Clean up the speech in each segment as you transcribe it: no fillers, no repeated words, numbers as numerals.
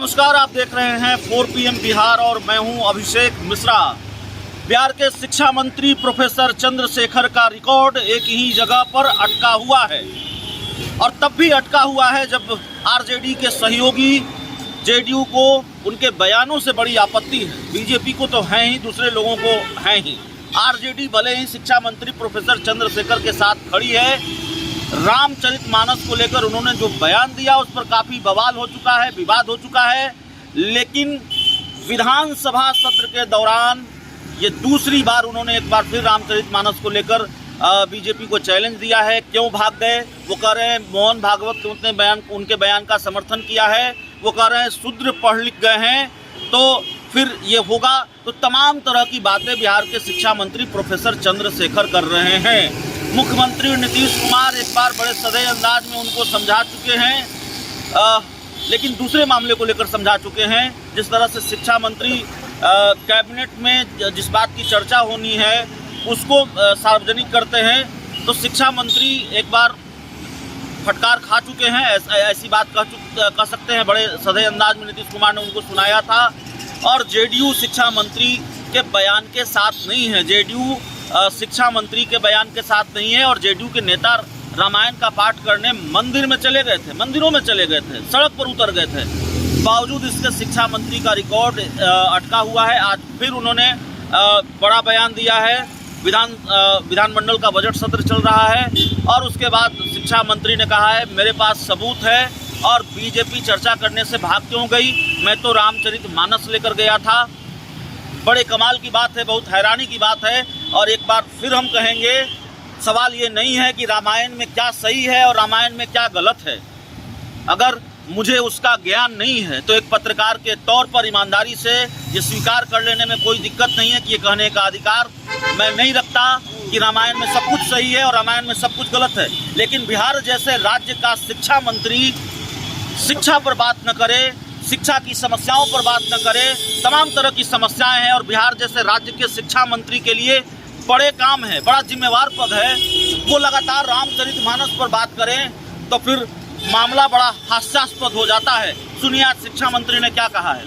नमस्कार, आप देख रहे हैं 4 PM बिहार और मैं हूं अभिषेक मिश्रा। बिहार के शिक्षा मंत्री प्रोफेसर चंद्रशेखर का रिकॉर्ड एक ही जगह पर अटका हुआ है और तब भी अटका हुआ है जब आरजेडी के सहयोगी जेडीयू को उनके बयानों से बड़ी आपत्ति है। बीजेपी को तो है ही, दूसरे लोगों को है ही। आरजेडी भले ही शिक्षा मंत्री प्रोफेसर चंद्रशेखर के साथ खड़ी है, रामचरितमानस को लेकर उन्होंने जो बयान दिया उस पर काफ़ी बवाल हो चुका है, विवाद हो चुका है। लेकिन विधानसभा सत्र के दौरान ये दूसरी बार उन्होंने एक बार फिर रामचरितमानस को लेकर बीजेपी को चैलेंज दिया है। क्यों भाग गए? वो कह रहे हैं मोहन भागवत उनके बयान का समर्थन किया है। वो कह रहे हैं शूद्र पढ़ लिख गए हैं तो फिर ये होगा। तो तमाम तरह की बातें बिहार के शिक्षा मंत्री प्रोफेसर चंद्रशेखर कर रहे हैं। मुख्यमंत्री नीतीश कुमार एक बार बड़े सधे अंदाज में उनको समझा चुके हैं, लेकिन दूसरे मामले को लेकर समझा चुके हैं। जिस तरह से शिक्षा मंत्री कैबिनेट में जिस बात की चर्चा होनी है उसको सार्वजनिक करते हैं, तो शिक्षा मंत्री एक बार फटकार खा चुके हैं। ऐसी बात कह सकते हैं। बड़े सधे अंदाज में नीतीश कुमार ने उनको सुनाया था। और जेडीयू शिक्षा मंत्री के बयान के साथ नहीं है, जेडीयू शिक्षा मंत्री के बयान के साथ नहीं है। और जेडीयू के नेता रामायण का पाठ करने मंदिरों में चले गए थे, सड़क पर उतर गए थे। बावजूद इसके शिक्षा मंत्री का रिकॉर्ड अटका हुआ है। आज फिर उन्होंने बड़ा बयान दिया है। विधानमंडल का बजट सत्र चल रहा है और उसके बाद शिक्षा मंत्री ने कहा है मेरे पास सबूत है और बीजेपी चर्चा करने से भाग क्यों गई, मैं तो रामचरितमानस लेकर गया था। बड़े कमाल की बात है, बहुत हैरानी की बात है। और एक बार फिर हम कहेंगे, सवाल ये नहीं है कि रामायण में क्या सही है और रामायण में क्या गलत है। अगर मुझे उसका ज्ञान नहीं है तो एक पत्रकार के तौर पर ईमानदारी से ये स्वीकार कर लेने में कोई दिक्कत नहीं है कि ये कहने का अधिकार मैं नहीं रखता कि रामायण में सब कुछ सही है और रामायण में सब कुछ गलत है। लेकिन बिहार जैसे राज्य का शिक्षा मंत्री शिक्षा पर बात न करे, शिक्षा की समस्याओं पर बात न करे। तमाम तरह की समस्याएं हैं और बिहार जैसे राज्य के शिक्षा मंत्री के लिए बड़े काम है, बड़ा जिम्मेवार पद है। वो लगातार रामचरितमानस पर बात करें तो फिर मामला बड़ा हास्यास्पद हो जाता है। सुनिए आज शिक्षा मंत्री ने क्या कहा है।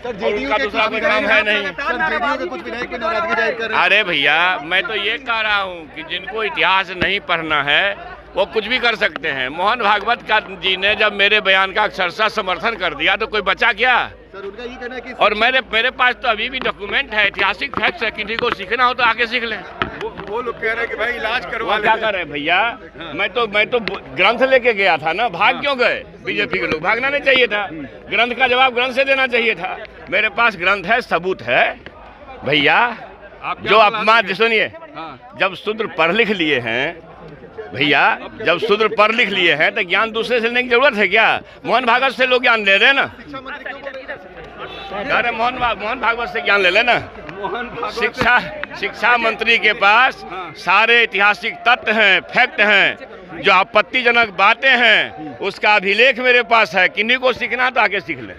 सर जेडीयू के दूसरा कोई काम है नहीं। सर जेडीयू के कुछ विधायक नाराजगी जाहिर कर रहे हैं। अरे भैया, मैं तो ये कह रहा हूँ कि जिनको इतिहास नहीं पढ़ना है वो कुछ भी कर सकते हैं। मोहन भागवत का जी ने जब मेरे बयान का अक्षरशः समर्थन कर दिया तो कोई बचा क्या? सर उनका ये कहना है कि और मेरे पास तो अभी भी डॉक्यूमेंट है, ऐतिहासिक फैक्ट्स है। किसी को सीखना हो तो आके सीख लें। वो लोग कह रहे हैं कि भाई इलाज करवा क्या कर रहे हैं भैया? मैं तो ग्रंथ लेके गया था ना, भाग क्यों गए? बीजेपी के लोग भागना नहीं चाहिए था, ग्रंथ का जवाब ग्रंथ से देना चाहिए था। मेरे पास ग्रंथ है, सबूत है भैया। जो अपमान, सुनिए, जब शूद्र पढ़ लिख लिए हैं भैया, जब शूद्र पढ़ लिख लिए हैं तो ज्ञान दूसरे से लेने की जरूरत है क्या? मोहन भागवत से लोग ज्ञान ले रहे हैं ना। अरे मोहन भागवत से ज्ञान ले लेना। शिक्षा मंत्री के पास सारे ऐतिहासिक तथ्य हैं, फैक्ट हैं। जो आपत्तिजनक बातें हैं उसका अभिलेख मेरे पास है। किन्हीं को सीखना तो आके सीख लें।